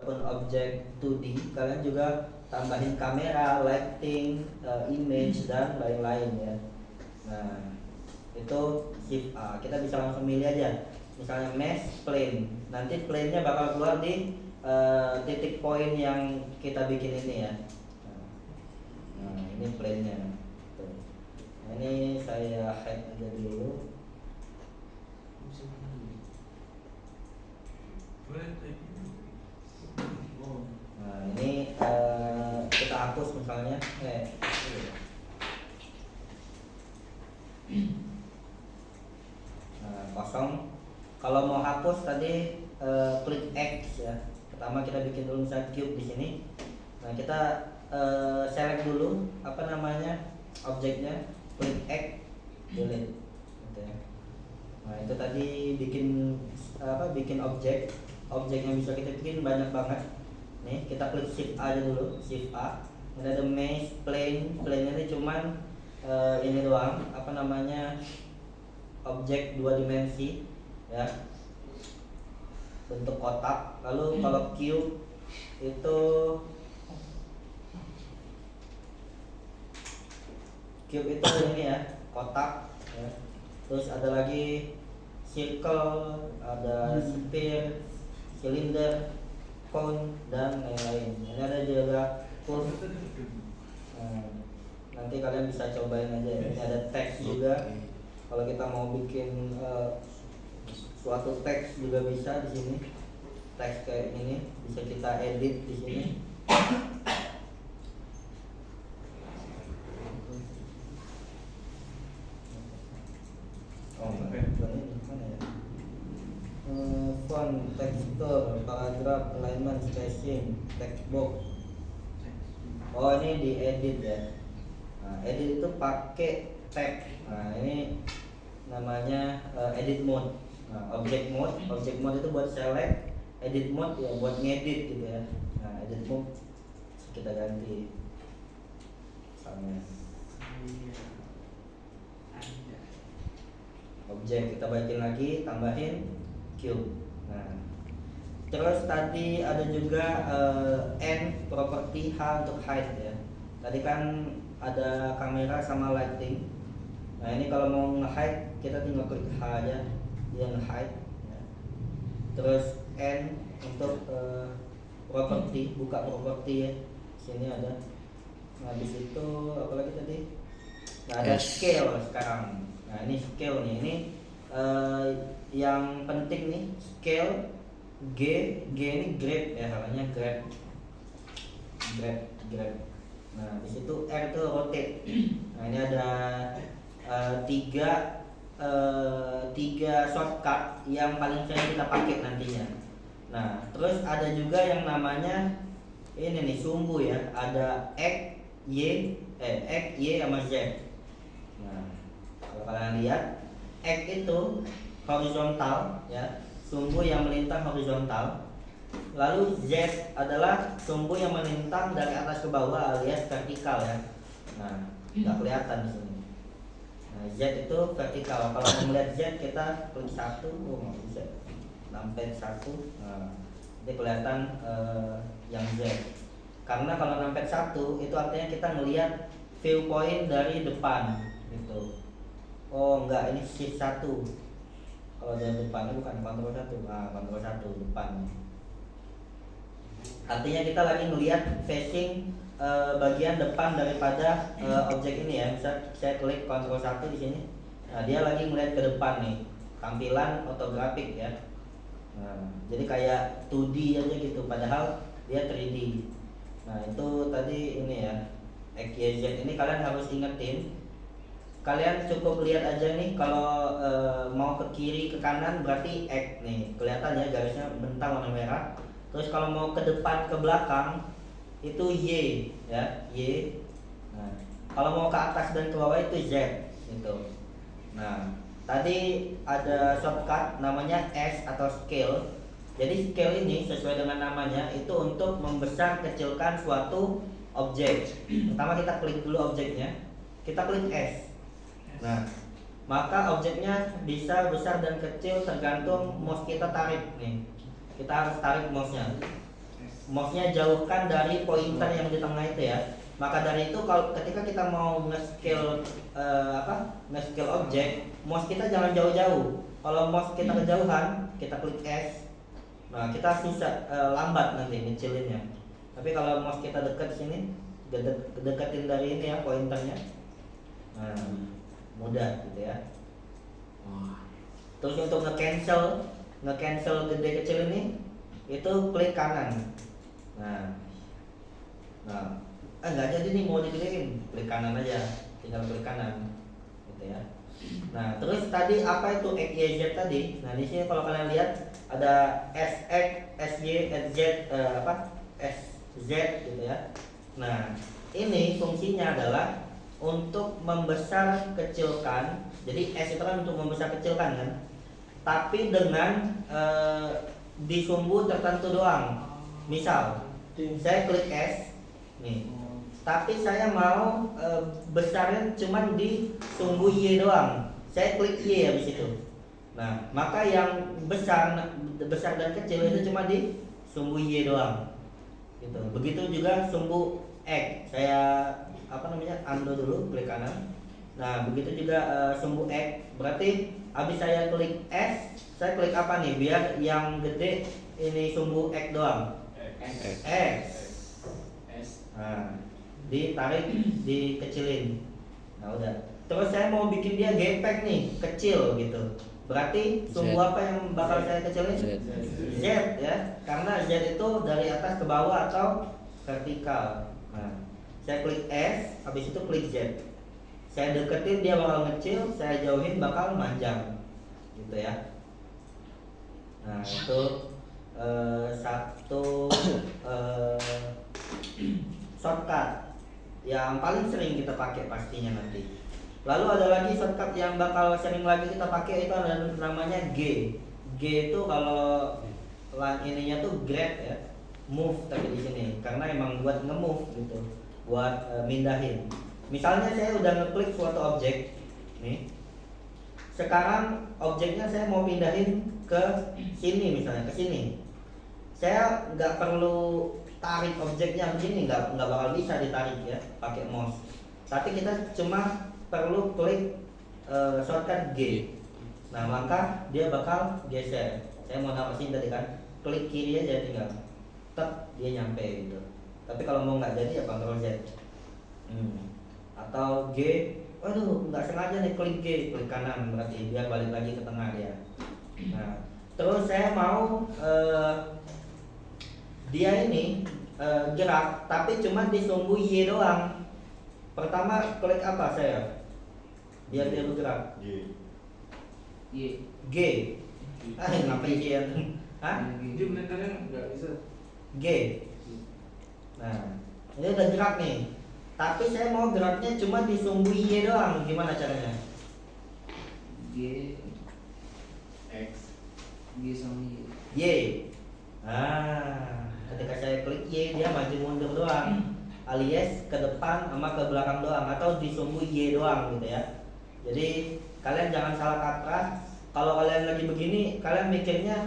ataupun objek 2D, kalian juga tambahin kamera, lighting, image dan lain-lain ya. Nah, itu shift A. Kita bisa langsung milih aja. Misalnya mesh plane. Nanti plane-nya bakal keluar di titik poin yang kita bikin ini ya. Nah, ini plane-nya. Tuh. Nah, ini saya hide aja dulu. Nah, ini kita hapus misalnya. Nah, kosong. Kalau mau hapus tadi klik X ya. Pertama kita bikin dulu misalnya cube di sini. Nah, kita select dulu apa namanya objeknya, klik X, delete. Gitu ya. Nah, itu tadi bikin objek yang bisa kita bikin banyak banget. Nih, kita klik shift A aja dulu, shift A. Ini ada mesh plane, plane-nya ini cuman ini doang, apa namanya, objek 2 dimensi ya, bentuk kotak. Lalu kalau cube itu ini ya, kotak ya. Terus ada lagi circle, ada sphere, cylinder, cone dan lain-lain. Ini ada juga curve. Nanti kalian bisa cobain aja. Ini ada teks juga. Kalau kita mau bikin suatu teks juga bisa di sini. Teks kayak ini bisa kita edit di sini. Font, texture, paragraph, alignment, spacing, text box. Oh, ini diedit ya. Nah, edit itu pakai tab. Nah, ini namanya edit mode. Nah, object mode itu buat select, edit mode ya buat ngedit gitu ya. Nah, edit mode kita ganti misalnya objek, kita baikin lagi, tambahin cube. Nah, terus tadi ada juga N property H untuk height ya. Tadi kan ada kamera sama lighting. Nah, ini kalau mau nge-hide kita tinggal klik H aja, dia nge-hide ya. Terus N untuk property, buka property ya. Sini ada. Nah, habis itu apa lagi tadi? Nah, ada scale sekarang. Nah, ini scale nih. Ini yang penting nih, scale G ini grab ya, namanya grab. Nah, di situ R itu rotate. Nah, ini ada tiga shortcut yang paling sering kita pakai nantinya. Nah, terus ada juga yang namanya ini nih, sumbu ya. Ada X, Y sama Z. Nah, kalau kalian lihat, X itu horizontal ya, sumbu yang melintang horizontal. Lalu Z adalah sumbu yang melintang dari atas ke bawah alias vertikal ya. Nah, nggak kelihatan di sini. Nah, Z itu vertikal. Kalau mau melihat Z kita klik 1, nggak bisa. Numpad 1. Nah, ini kelihatan yang Z. Karena kalau numpad 1 itu artinya kita ngelihat viewpoint dari depan gitu. Oh enggak, ini shift 1. Kalau dari depannya bukan kontrol 1. Nah, kontrol 1 depan. Artinya kita lagi ngelihat facing bagian depan daripada objek ini ya. Bisa saya klik kontrol 1 di sini. Nah, dia lagi ngelihat ke depan nih. Tampilan ortografik ya. Nah, jadi kayak 2D aja gitu, padahal dia 3D. Nah, itu tadi ini ya, X, Y, Z ini kalian harus ingetin. Kalian cukup lihat aja nih, kalau mau ke kiri ke kanan berarti X nih, kelihatan ya garisnya bentang warna merah. Terus kalau mau ke depan ke belakang itu Y ya, Y. Nah, kalau mau ke atas dan ke bawah itu Z gitu. Nah, tadi ada shortcut namanya S atau scale. Jadi scale ini sesuai dengan namanya itu untuk membesar kecilkan suatu objek. Pertama kita klik dulu objeknya, kita klik S. Nah, maka objeknya bisa besar dan kecil tergantung mouse kita tarik nih. Kita harus tarik mouse-nya. mouse-nya jauhkan dari pointer yang di tengah itu ya. Maka dari itu kalau ketika kita mau nge-scale nge-scale objek, mouse kita jangan jauh-jauh. Kalau mouse kita kejauhan, kita klik S. Nah, kita susah lambat nanti ngecilinnya. Tapi kalau mouse kita dekat sini, deketin dari ini ya pointernya. Nah, mudah gitu ya. Terus untuk nge-cancel gede kecil ini itu klik kanan. Nah, nggak jadi nih mau digedein, klik kanan aja, tinggal klik kanan, gitu ya. Nah, terus tadi apa itu XYZ tadi? Nah, di sini kalau kalian lihat ada SX, SY, SZ, SZ gitu ya. Nah, ini fungsinya adalah untuk membesar kecilkan. Jadi S itu kan untuk membesar kecilkan kan, tapi dengan di sumbu tertentu doang. Misal, saya klik S nih, tapi saya mau besarin cuman di sumbu Y doang. Saya klik Y habis itu. Nah, maka yang besar dan kecil itu cuma di sumbu Y doang. Gitu. Begitu juga sumbu X. Saya undo dulu, klik kanan. Nah, begitu juga sumbu X. Berarti habis saya klik S, saya klik apa nih biar yang gede ini sumbu X doang. X. Nah, ditarik, dikecilin. Nah, udah. Terus saya mau bikin dia gepek nih, kecil gitu. Berarti sumbu apa yang bakal saya kecilin? Z ya. Karena Z itu dari atas ke bawah atau vertikal. Nah, saya klik S, habis itu klik Z. Saya deketin dia bakal ngecil, saya jauhin bakal manjang. Gitu ya. Nah, itu satu shortcut yang paling sering kita pakai pastinya nanti. Lalu ada lagi shortcut yang bakal sering lagi kita pakai, itu namanya G. G itu kalau ininya tuh grab ya, move tapi di sini karena emang buat nge-move gitu, buat mindahin. Misalnya saya udah ngeklik suatu objek nih. Sekarang objeknya saya mau pindahin ke sini, misalnya ke sini. Saya nggak perlu tarik objeknya begini, nggak bakal bisa ditarik ya pakai mouse. Tapi kita cuma perlu klik shortcut G. Nah, maka dia bakal geser. Saya mau napasin tadi kan, klik kiri aja tinggal, dia nyampe gitu. Tapi kalau mau nggak jadi ya Ctrl Z. Atau G, waduh nggak sengaja nih klik G, klik kanan, berarti dia balik lagi ke tengah dia. Nah, terus saya mau dia ini gerak, tapi cuma di sumbu Y doang. Pertama klik apa saya? Biar dia bergerak. G. Ngapain G ya? Dia benar-benar nggak bisa. G. Nah, ini udah gerak nih. Tapi saya mau geraknya cuma di sumbu Y doang. Gimana caranya? G X sama Y. Y. Ketika saya klik Y, dia maju mundur doang, alias ke depan sama ke belakang doang, atau di sumbu Y doang gitu ya. Jadi kalian jangan salah kaprah. Kalau kalian lagi begini, kalian mikirnya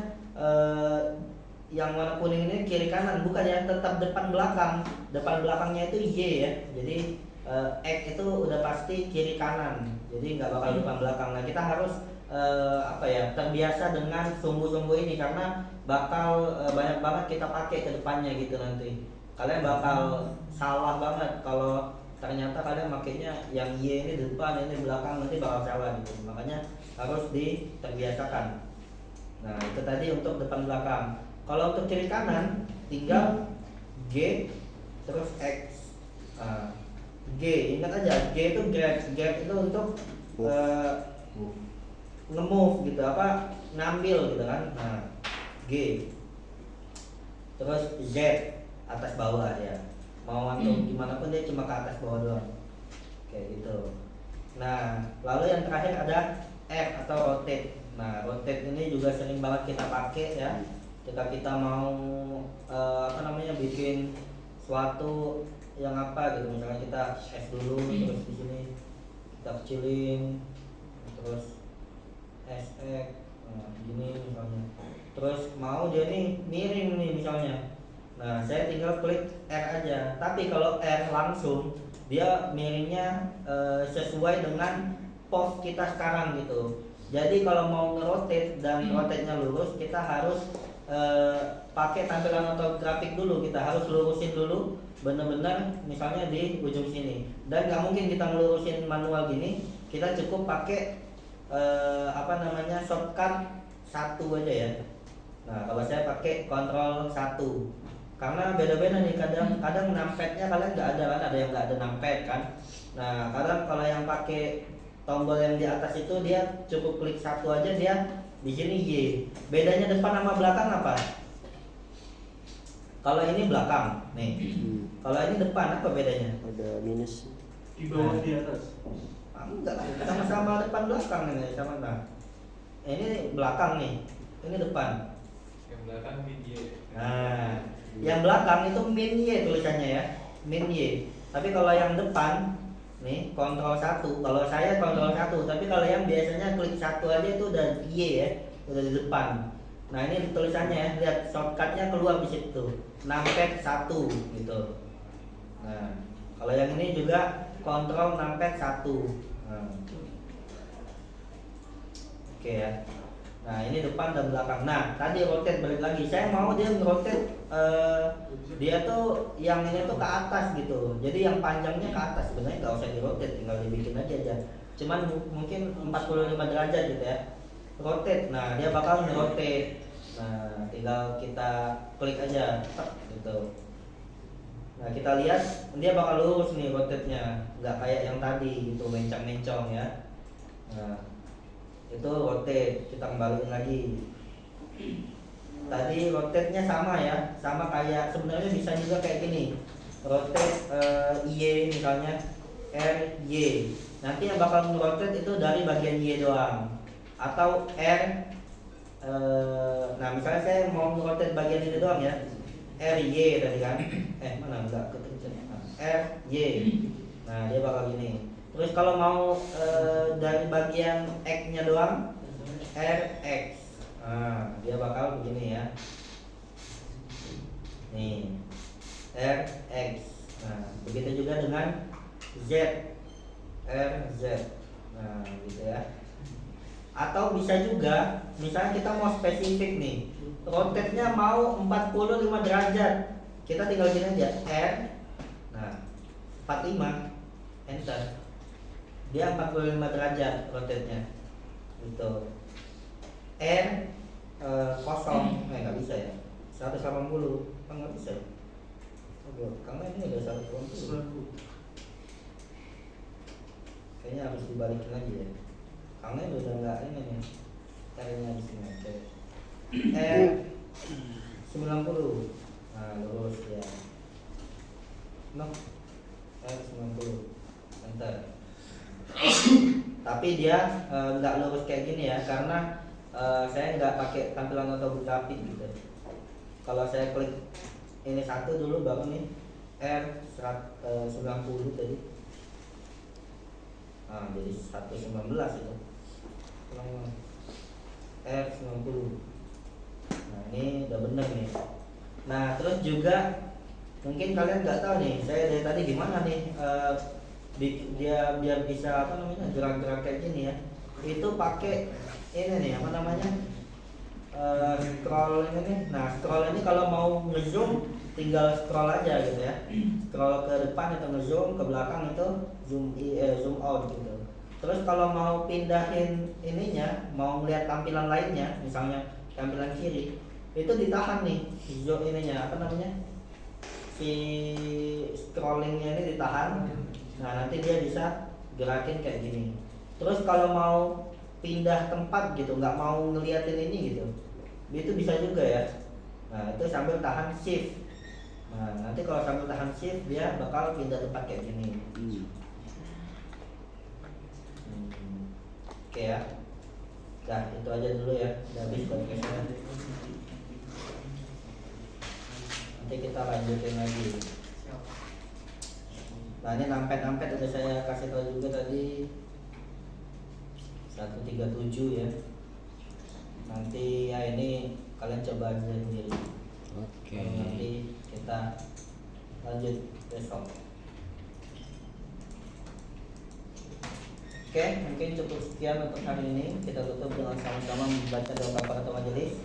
yang warna kuning ini kiri kanan, bukan ya, tetap depan belakang. Depan belakangnya itu Y ya. Jadi X itu udah pasti kiri kanan. Jadi nggak bakal depan belakang. Nah, kita harus terbiasa dengan sumbu-sumbu ini karena bakal banyak banget kita pakai ke depannya gitu nanti. Kalian bakal salah banget kalau ternyata kalian makainya yang Y ini depan, ini belakang, nanti bakal salah gitu. Makanya harus terbiasakan. Nah, itu tadi untuk depan belakang. Kalau untuk kiri kanan tinggal G terus X. G, ingat aja, G itu grab itu untuk nge-move gitu, ngambil gitu kan. Nah, G. Terus Z, atas bawah ya. Mau antum gimana pun dia cuma ke atas bawah doang. Kayak gitu. Nah, lalu yang terakhir ada F atau rotate. Nah, rotate ini juga sering banget kita pakai ya. Ketika kita mau bikin suatu yang gitu, misalnya kita S dulu, terus di sini kita kecilin, terus SX, gini misalnya. Terus mau dia nih miring nih misalnya, Nah, saya tinggal klik R aja. Tapi kalau R langsung, dia miringnya sesuai dengan pos kita sekarang gitu. Jadi kalau mau ngerotate dan rotate-nya lurus, kita harus pakai tampilan ortografik dulu. Kita harus lurusin dulu, bener-bener misalnya di ujung sini. Dan nggak mungkin kita ngelurusin manual gini. Kita cukup pakai shortcut 1 aja ya. Nah, kalau saya pakai Ctrl 1. Karena beda-beda nih, kadang numpadnya kalian nggak ada kan, ada yang nggak ada numpad kan. Nah, kadang kalau yang pakai tombol yang di atas itu dia cukup klik 1 aja, dia di sini Y. Bedanya depan sama belakang apa? Kalau ini belakang nih, kalau ini depan apa bedanya? Ada minus. Di bawah di atas. Enggak, sama-sama depan belakang nih, sama. Nah, ini belakang nih, ini depan. Yang belakang media. Nah, yang belakang itu min Y tulisannya ya, min Y. Tapi kalau yang depan nih Ctrl 1. Kalau saya Ctrl 1, tapi kalau yang biasanya klik 1 aja itu udah Y ya, udah di depan. Nah, ini tulisannya ya, lihat shortcutnya keluar di situ. Numpad 1 gitu. Nah, kalau yang ini juga Ctrl numpad 1. Nah. Oke ya. Nah, ini depan dan belakang. Nah, tadi rotate balik lagi. Saya mau dia ngerotate dia tuh yang ini tuh ke atas gitu. Jadi yang panjangnya ke atas. Sebenarnya nggak usah di-rotate, tinggal dibikin aja. Cuman mungkin 45 derajat gitu ya. Rotate. Nah, dia bakal ngerotate. Nah, tinggal kita klik aja gitu. Nah, kita lihat dia bakal lurus nih rotate-nya. Nggak kayak yang tadi gitu, mencong-mencong ya. Nah, itu rotate, kita kembaliin lagi. Tadi rotate-nya sama ya, sama kayak sebenarnya bisa juga kayak gini. Rotate Y misalnya R Y. Nanti yang bakal ngerotate itu dari bagian Y doang. Atau R nah misalnya saya mau ngerotate bagian ini doang ya. R Y tadi kan. Mana enggak kepencet. R Y. Nah, dia bakal gini. Terus kalau mau dari bagian X-nya doang, RX. Nah, dia bakal begini ya. Nih, RX. Nah, begitu juga dengan Z, RZ. Nah, gitu ya. Atau bisa juga, misalnya kita mau spesifik nih, rotate-nya mau 45 derajat. Kita tinggal gini aja, R. Nah, 45, enter. Dia 45 derajat rotate-nya gitu. R kosong, nggak bisa ya, 180 kan nggak bisa ya. Karena ini udah 180, kayaknya harus dibalikin lagi ya. Karena udah nggak ini nih, R-nya di sini aja. R 90, nah lurus ya. No, R 90, enter. Tapi dia nggak lurus kayak gini ya, karena saya nggak pakai tampilan ortografik gitu. Kalau saya klik ini 1 dulu baru nih R 90 tadi. Nah, jadi 119 itu. R 90. Nah, ini udah bener nih. Nah, terus juga mungkin kalian nggak tahu nih, saya dari tadi gimana nih dia biar bisa gerak-gerak kayak gini ya. Itu pakai ini nih scroll ini nih. Nah, scroll ini kalau mau ngezoom tinggal scroll aja gitu ya. Scroll ke depan itu ngezoom, ke belakang itu zoom out gitu. Terus kalau mau pindahin ininya, mau melihat tampilan lainnya, misalnya tampilan kiri, itu ditahan nih zoom ininya si scrollingnya ini ditahan. Nah, nanti dia bisa gerakin kayak gini. Terus kalau mau pindah tempat gitu, nggak mau ngeliatin ini gitu, itu bisa juga ya. Nah, itu sambil tahan shift. Nah, nanti kalau sambil tahan shift dia bakal pindah tempat kayak gini. Oke ya. Nah, itu aja dulu ya. Udah habis podcastnya. Nanti kita lanjutin lagi. Nah, ini numpad udah saya kasih tahu juga tadi, 137 ya. Nanti ya ini kalian coba aja sendiri. Oke. Nanti Kita lanjut besok. Oke, mungkin cukup sekian untuk hari ini. Kita tutup dengan sama-sama membaca doa kafaratul majelis.